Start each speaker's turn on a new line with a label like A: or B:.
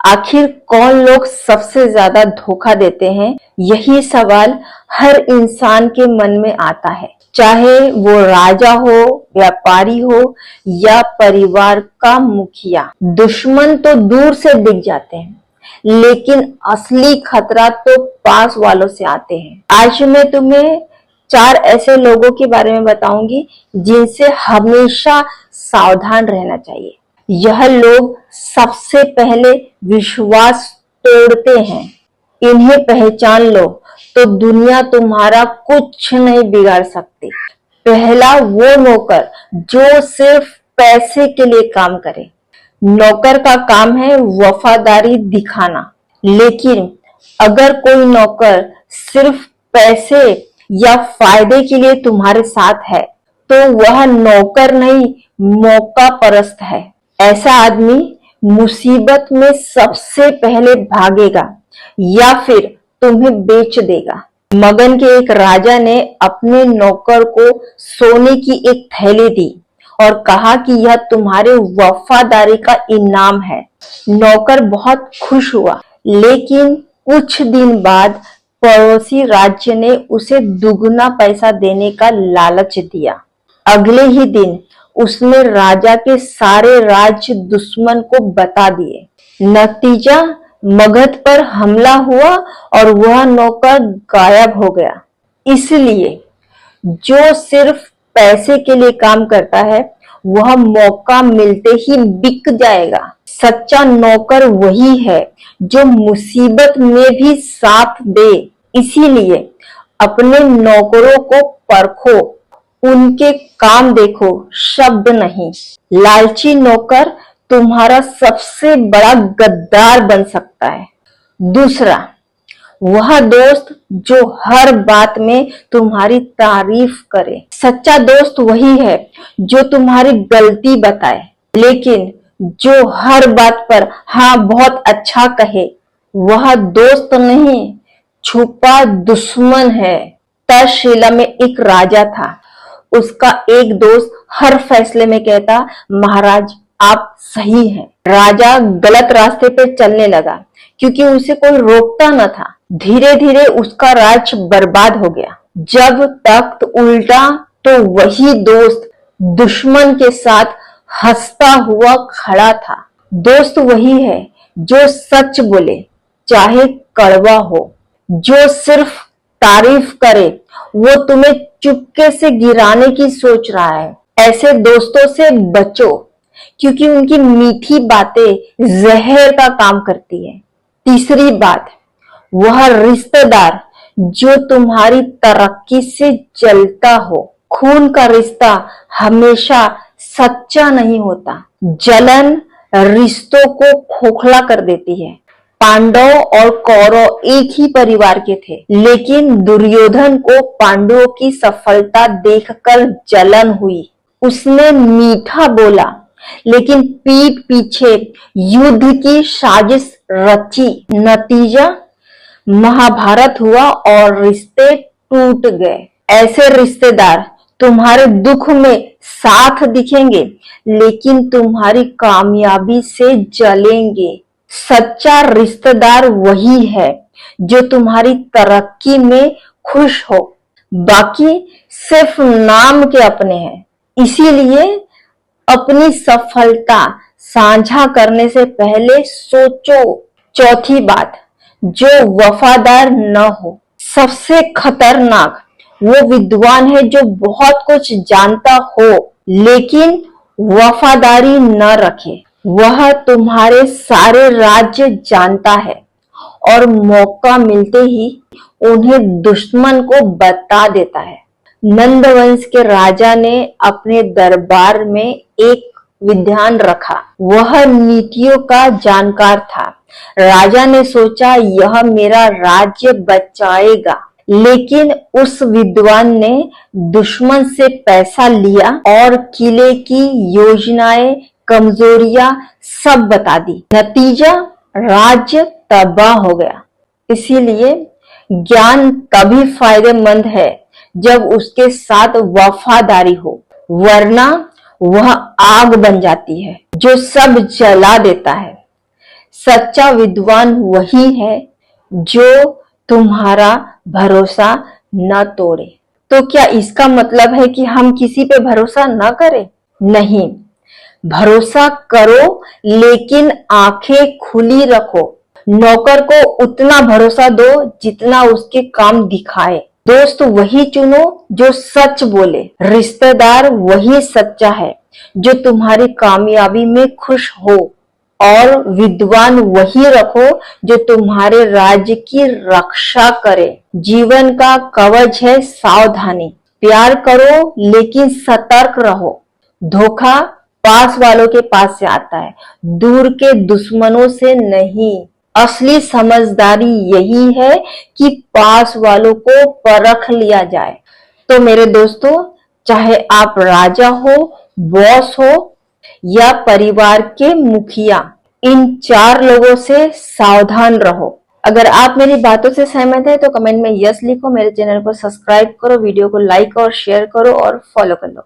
A: आखिर कौन लोग सबसे ज्यादा धोखा देते हैं? यही सवाल हर इंसान के मन में आता है, चाहे वो राजा हो, व्यापारी हो या परिवार का मुखिया। दुश्मन तो दूर से दिख जाते हैं, लेकिन असली खतरा तो पास वालों से आते हैं। आज मैं तुम्हें 4 ऐसे लोगों के बारे में बताऊंगी जिनसे हमेशा सावधान रहना चाहिए। यह लोग सबसे पहले विश्वास तोड़ते हैं। इन्हें पहचान लो तो दुनिया तुम्हारा कुछ नहीं बिगाड़ सकती। पहला वो नौकर जो सिर्फ पैसे के लिए काम करे। नौकर का काम है वफादारी दिखाना, लेकिन अगर कोई नौकर सिर्फ पैसे या फायदे के लिए तुम्हारे साथ है तो वह नौकर नहीं, मौका परस्त है। ऐसा आदमी मुसीबत में सबसे पहले भागेगा या फिर तुम्हें बेच देगा। मगध के एक राजा ने अपने नौकर को सोने की एक थैली दी और कहा कि यह तुम्हारे वफादारी का इनाम है। नौकर बहुत खुश हुआ, लेकिन कुछ दिन बाद पड़ोसी राज्य ने उसे दुगना पैसा देने का लालच दिया। अगले ही दिन उसने राजा के सारे राज्य दुश्मन को बता दिए। नतीजा, मगध पर हमला हुआ और वह नौकर गायब हो गया। इसलिए जो सिर्फ पैसे के लिए काम करता है वह मौका मिलते ही बिक जाएगा। सच्चा नौकर वही है जो मुसीबत में भी साथ दे। इसीलिए अपने नौकरों को परखो, उनके काम देखो, शब्द नहीं। लालची नौकर तुम्हारा सबसे बड़ा गद्दार बन सकता है। दूसरा, वह दोस्त जो हर बात में तुम्हारी तारीफ करे। सच्चा दोस्त वही है जो तुम्हारी गलती बताए, लेकिन जो हर बात पर हाँ बहुत अच्छा कहे। वह दोस्त नहीं, छुपा दुश्मन है। तक्षशिला में एक राजा था। उसका एक दोस्त हर फैसले में कहता, महाराज आप सही हैं। राजा गलत रास्ते पे चलने लगा क्योंकि उसे कोई रोकता न था। धीरे धीरे उसका राज्य बर्बाद हो गया। जब तख्त उल्टा तो वही दोस्त दुश्मन के साथ हंसता हुआ खड़ा था। दोस्त वही है जो सच बोले, चाहे कड़वा हो। जो सिर्फ तारीफ करे, वो तुम्हें चुपके से गिराने की सोच रहा है। ऐसे दोस्तों से बचो, क्योंकि उनकी मीठी बातें जहर का काम करती है। तीसरी बात, वह रिश्तेदार जो तुम्हारी तरक्की से जलता हो। खून का रिश्ता हमेशा सच्चा नहीं होता। जलन रिश्तों को खोखला कर देती है। पांडव और कौरव एक ही परिवार के थे, लेकिन दुर्योधन को पांडवों की सफलता देखकर जलन हुई। उसने मीठा बोला, लेकिन पीठ पीछे युद्ध की साजिश रची। नतीजा, महाभारत हुआ और रिश्ते टूट गए। ऐसे रिश्तेदार तुम्हारे दुख में साथ दिखेंगे, लेकिन तुम्हारी कामयाबी से जलेंगे। सच्चा रिश्तेदार वही है जो तुम्हारी तरक्की में खुश हो, बाकी सिर्फ नाम के अपने हैं। इसीलिए अपनी सफलता साझा करने से पहले सोचो। चौथी बात, जो वफादार न हो। सबसे खतरनाक वो विद्वान है जो बहुत कुछ जानता हो लेकिन वफादारी न रखे। वह तुम्हारे सारे राज्य जानता है और मौका मिलते ही उन्हें दुश्मन को बता देता है। नंद वंश के राजा ने अपने दरबार में एक विद्वान रखा। वह नीतियों का जानकार था। राजा ने सोचा यह मेरा राज्य बचाएगा, लेकिन उस विद्वान ने दुश्मन से पैसा लिया और किले की योजनाएं, कमजोरियां सब बता दी। नतीजा, राज्य तबाह हो गया। इसीलिए ज्ञान तभी फायदेमंद है जब उसके साथ वफादारी हो, वरना वह आग बन जाती है जो सब जला देता है। सच्चा विद्वान वही है जो तुम्हारा भरोसा न तोड़े। तो क्या इसका मतलब है कि हम किसी पे भरोसा न करें? नहीं, भरोसा करो लेकिन आंखें खुली रखो। नौकर को उतना भरोसा दो जितना उसके काम दिखाए। दोस्त वही चुनो जो सच बोले। रिश्तेदार वही सच्चा है जो तुम्हारी कामयाबी में खुश हो। और विद्वान वही रखो जो तुम्हारे राज्य की रक्षा करे। जीवन का कवच है सावधानी। प्यार करो लेकिन सतर्क रहो। धोखा पास वालों के पास से आता है, दूर के दुश्मनों से नहीं। असली समझदारी यही है कि पास वालों को परख लिया जाए। तो मेरे दोस्तों, चाहे आप राजा हो, बॉस हो या परिवार के मुखिया, इन 4 लोगों से सावधान रहो। अगर आप मेरी बातों से सहमत हैं तो कमेंट में यस लिखो। मेरे चैनल को सब्सक्राइब करो, वीडियो को लाइक और शेयर करो और फॉलो कर लो।